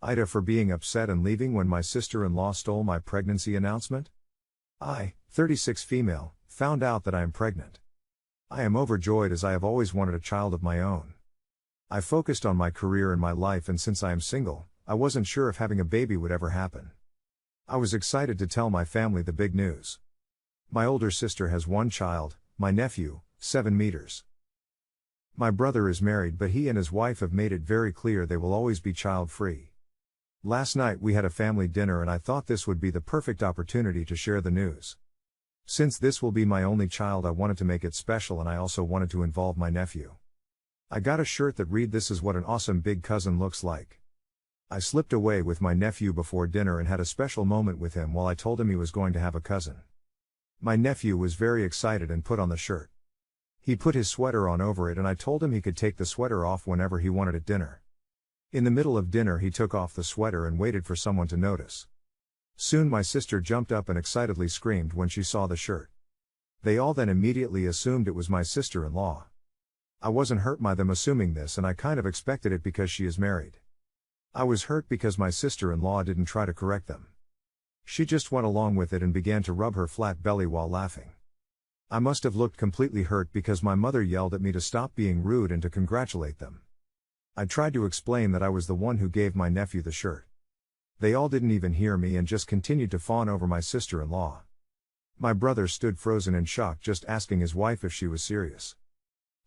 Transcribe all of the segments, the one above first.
Ida for being upset and leaving when my sister-in-law stole my pregnancy announcement. I, 36 female, found out that I am pregnant. I am overjoyed as I have always wanted a child of my own. I focused on my career and my life, and since I am single, I wasn't sure if having a baby would ever happen. I was excited to tell my family the big news. My older sister has one child, my nephew, 7 meters. My brother is married, but he and his wife have made it very clear they will always be child-free. Last night we had a family dinner and I thought this would be the perfect opportunity to share the news. Since this will be my only child, I wanted to make it special, and I also wanted to involve my nephew. I got a shirt that read, "This is what an awesome big cousin looks like." I slipped away with my nephew before dinner and had a special moment with him while I told him he was going to have a cousin. My nephew was very excited and put on the shirt. He put his sweater on over it, and I told him he could take the sweater off whenever he wanted at dinner. In the middle of dinner he took off the sweater and waited for someone to notice. Soon my sister jumped up and excitedly screamed when she saw the shirt. They all then immediately assumed it was my sister-in-law. I wasn't hurt by them assuming this, and I kind of expected it because she is married. I was hurt because my sister-in-law didn't try to correct them. She just went along with it and began to rub her flat belly while laughing. I must have looked completely hurt because my mother yelled at me to stop being rude and to congratulate them. I tried to explain that I was the one who gave my nephew the shirt. They all didn't even hear me and just continued to fawn over my sister-in-law. My brother stood frozen in shock, just asking his wife if she was serious.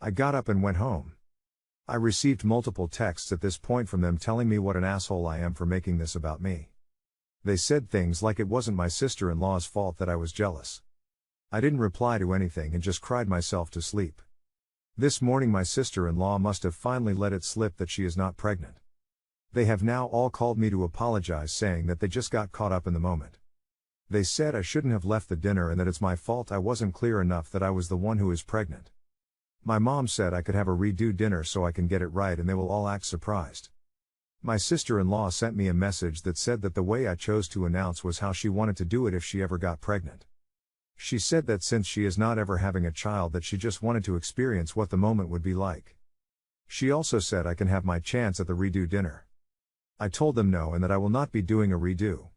I got up and went home. I received multiple texts at this point from them telling me what an asshole I am for making this about me. They said things like it wasn't my sister-in-law's fault that I was jealous. I didn't reply to anything and just cried myself to sleep. This morning my sister-in-law must have finally let it slip that she is not pregnant. They have now all called me to apologize, saying that they just got caught up in the moment. They said I shouldn't have left the dinner and that it's my fault I wasn't clear enough that I was the one who is pregnant. My mom said I could have a redo dinner so I can get it right and they will all act surprised. My sister-in-law sent me a message that said that the way I chose to announce was how she wanted to do it if she ever got pregnant. She said that since she is not ever having a child, that she just wanted to experience what the moment would be like. She also said I can have my chance at the redo dinner. I told them no and that I will not be doing a redo.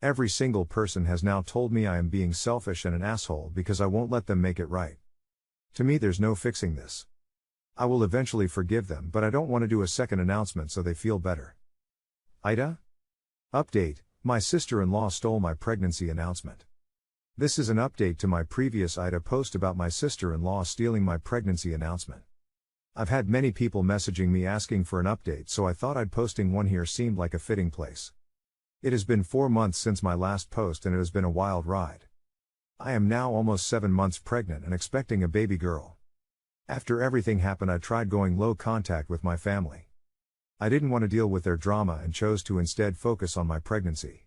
Every single person has now told me I am being selfish and an asshole because I won't let them make it right. To me there's no fixing this. I will eventually forgive them, but I don't want to do a second announcement so they feel better. Ida? Update: my sister-in-law stole my pregnancy announcement. This is an update to my previous Ida post about my sister-in-law stealing my pregnancy announcement. I've had many people messaging me asking for an update, so I thought posting one here seemed like a fitting place. It has been 4 months since my last post and it has been a wild ride. I am now almost 7 months pregnant and expecting a baby girl. After everything happened, I tried going low contact with my family. I didn't want to deal with their drama and chose to instead focus on my pregnancy.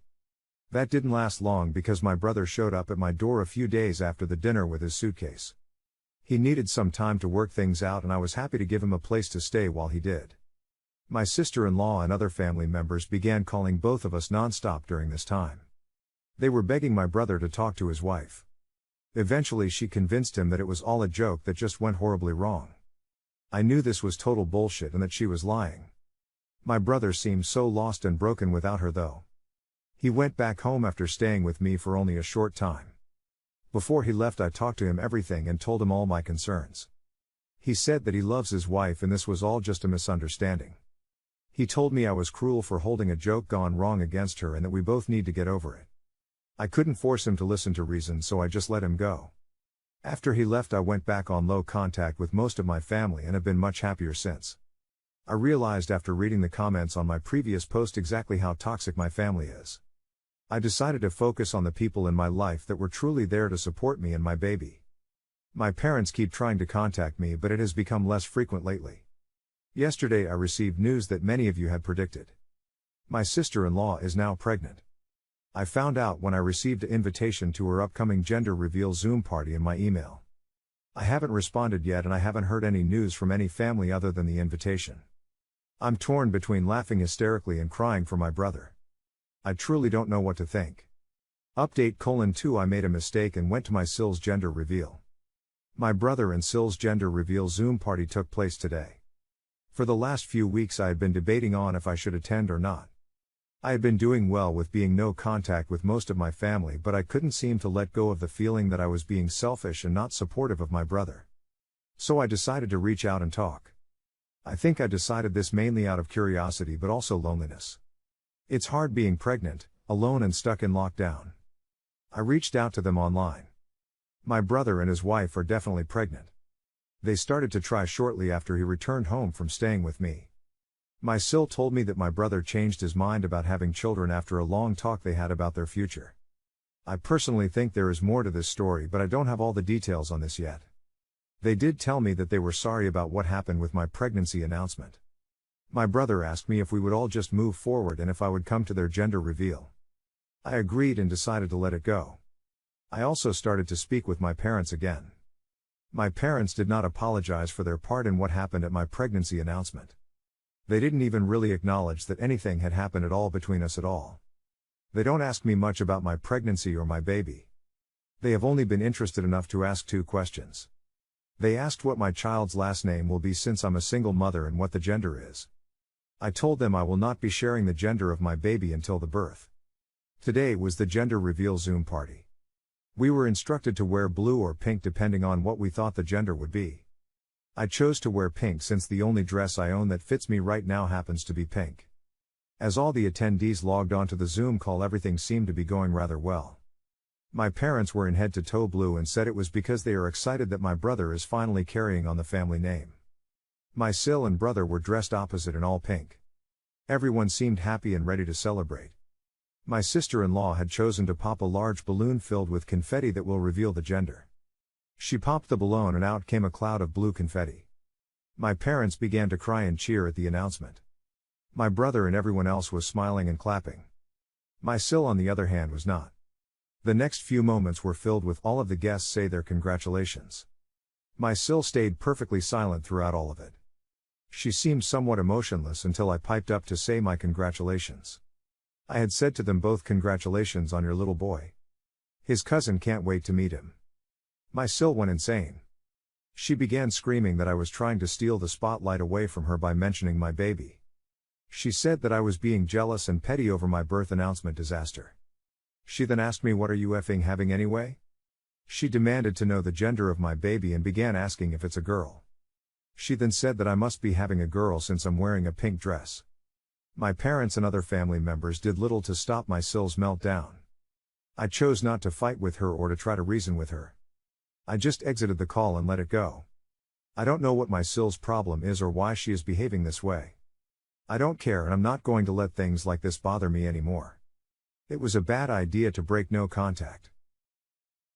That didn't last long because my brother showed up at my door a few days after the dinner with his suitcase. He needed some time to work things out and I was happy to give him a place to stay while he did. My sister-in-law and other family members began calling both of us non-stop during this time. They were begging my brother to talk to his wife. Eventually she convinced him that it was all a joke that just went horribly wrong. I knew this was total bullshit and that she was lying. My brother seemed so lost and broken without her though. He went back home after staying with me for only a short time. Before he left I talked to him everything and told him all my concerns. He said that he loves his wife and this was all just a misunderstanding. He told me I was cruel for holding a joke gone wrong against her and that we both need to get over it. I couldn't force him to listen to reason, so I just let him go. After he left I went back on low contact with most of my family and have been much happier since. I realized after reading the comments on my previous post exactly how toxic my family is. I decided to focus on the people in my life that were truly there to support me and my baby. My parents keep trying to contact me, but it has become less frequent lately. Yesterday I received news that many of you had predicted. My sister-in-law is now pregnant. I found out when I received an invitation to her upcoming gender reveal Zoom party in my email. I haven't responded yet and I haven't heard any news from any family other than the invitation. I'm torn between laughing hysterically and crying for my brother. I truly don't know what to think. Update: 2 I made a mistake and went to my Sil's gender reveal. My brother and Sil's gender reveal Zoom party took place today. For the last few weeks I had been debating on if I should attend or not. I had been doing well with being no contact with most of my family, but I couldn't seem to let go of the feeling that I was being selfish and not supportive of my brother. So I decided to reach out and talk. I think I decided this mainly out of curiosity but also loneliness. It's hard being pregnant, alone and stuck in lockdown. I reached out to them online. My brother and his wife are definitely pregnant. They started to try shortly after he returned home from staying with me. My sil told me that my brother changed his mind about having children after a long talk they had about their future. I personally think there is more to this story, but I don't have all the details on this yet. They did tell me that they were sorry about what happened with my pregnancy announcement. My brother asked me if we would all just move forward and if I would come to their gender reveal. I agreed and decided to let it go. I also started to speak with my parents again. My parents did not apologize for their part in what happened at my pregnancy announcement. They didn't even really acknowledge that anything had happened at all between us at all. They don't ask me much about my pregnancy or my baby. They have only been interested enough to ask 2 questions. They asked what my child's last name will be since I'm a single mother and what the gender is. I told them I will not be sharing the gender of my baby until the birth. Today was the gender reveal Zoom party. We were instructed to wear blue or pink depending on what we thought the gender would be. I chose to wear pink since the only dress I own that fits me right now happens to be pink. As all the attendees logged onto the Zoom call, everything seemed to be going rather well. My parents were in head-to-toe blue and said it was because they are excited that my brother is finally carrying on the family name. My sil and brother were dressed opposite in all pink. Everyone seemed happy and ready to celebrate. My sister-in-law had chosen to pop a large balloon filled with confetti that will reveal the gender. She popped the balloon and out came a cloud of blue confetti. My parents began to cry and cheer at the announcement. My brother and everyone else was smiling and clapping. My sil, on the other hand, was not. The next few moments were filled with all of the guests say their congratulations. My sil stayed perfectly silent throughout all of it. She seemed somewhat emotionless until I piped up to say my congratulations. I had said to them both, "Congratulations on your little boy. His cousin can't wait to meet him." My sil went insane. She began screaming that I was trying to steal the spotlight away from her by mentioning my baby. She said that I was being jealous and petty over my birth announcement disaster. She then asked me, "What are you effing having anyway?" She demanded to know the gender of my baby and began asking if it's a girl. She then said that I must be having a girl since I'm wearing a pink dress. My parents and other family members did little to stop my sil's meltdown. I chose not to fight with her or to try to reason with her. I just exited the call and let it go. I don't know what my sil's problem is or why she is behaving this way. I don't care and I'm not going to let things like this bother me anymore. It was a bad idea to break no contact.